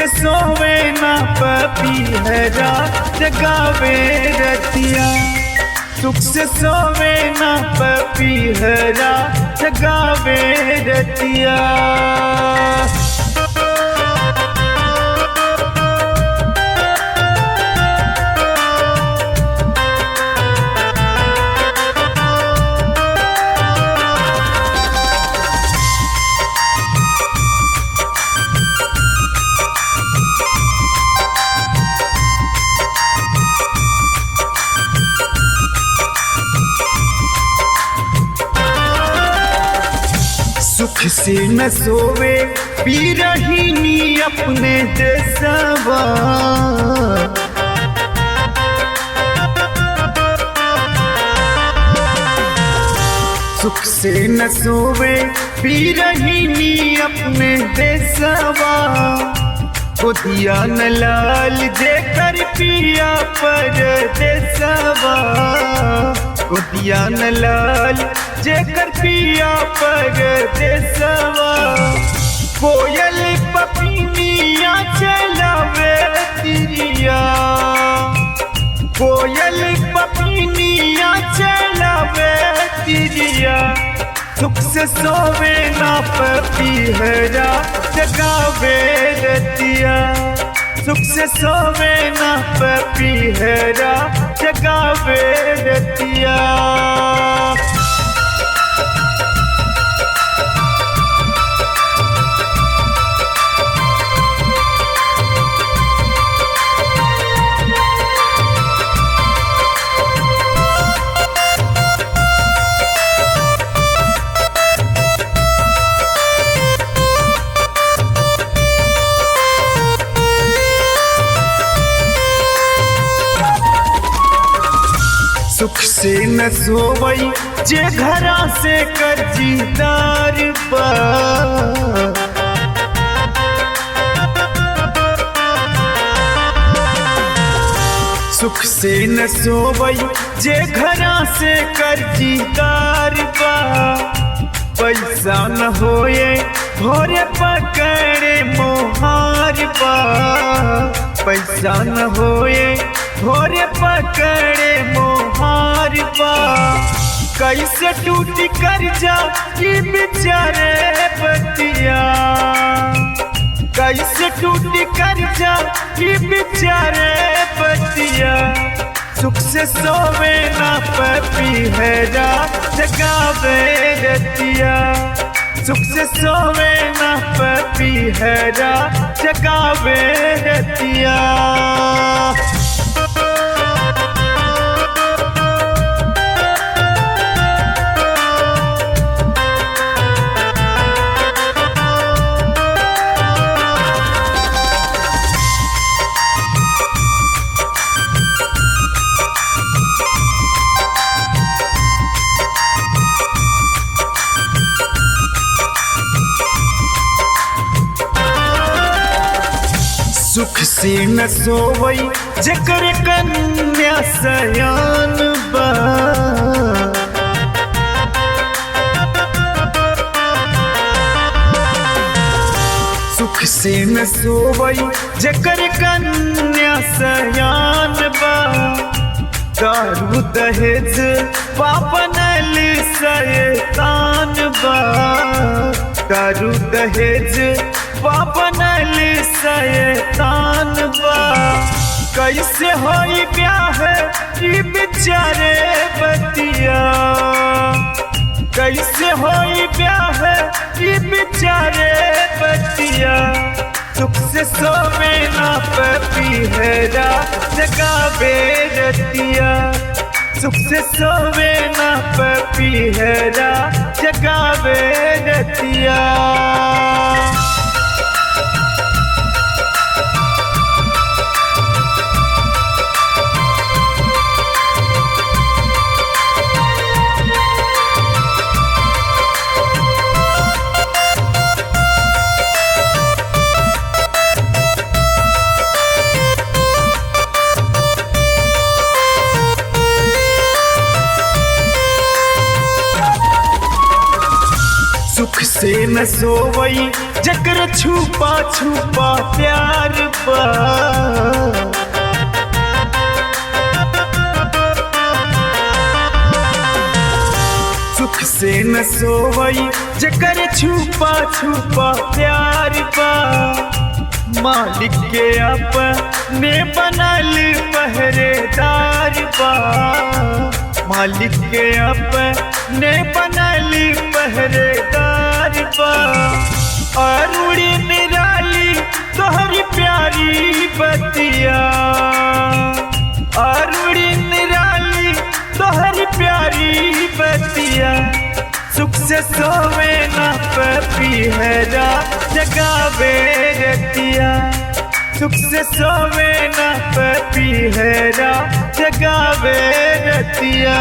से सोवे ना पपीहरा जगावे रतिया। सुख से सोवे ना पपीहरा जगावे रतिया। सुख से न सोवे पी रही नी अपने देशवा। सुख से न सोवे पी रही नी अपने देशवा। गोदिया न लाल देकर पिया परदेसवा। गोदिया न लाल जेकर पिया परदेसवा। कोयल पपीनिया चलावे तिरिया। कोयल पपीनिया चलावे तिरिया। सुख से सोवे ना पपीहरा जगावे रतिया। सुख से सोवे ना पपीहरा जगावे रतिया। सुख से न सोवई जे घरा से कर्जीदार बा। सुख से न सोवई जे घरा से कर्जीदार बा। पैसा न होए भोरे पकड़े मोहार बा। पैसा न होए भोरे पकड़े मोहार बा। कैसे टूटी कर्जा की बेचारे बतिया। कैसे टूटी कर्जा की बेचारे बतिया। सुख से सोवे ना पपीहरा जगावे रतिया। सुख से सोवे ना पपीहरा जगावे रतिया। सुख से न सोवई जेकर कन्या सयान बा। सुख से न सोवई जेकर कन्या सयान बा। दारू दहेज पापनल शैतान बा। दारू दहेज पापनल शैतान बा। कैसे होई ब्याह ई बेचारे बतिया। कैसे होई ब्याह ई बेचारे बतिया। सुख से सोवे ना पपीहरा जगावे रतिया। सुख से सोवे ना पपीहरा जगावे रतिया। से न सोवई जकर छुपा छुपा प्यार बा। सुख से न सोवई जकर छुपा छुपा प्यार बा। मालिक के अपने बनल पहरेदार बा। मालिक के अपने बनल पहरेदार बा। अरुणी निराली तोहरी प्यारी बतिया। अरुणी निराली तोहरी प्यारी बतिया। सुख से सोवे न पपीहरा जगावे रतिया। सुख से सोवे न पपीहरा जगावे रतिया।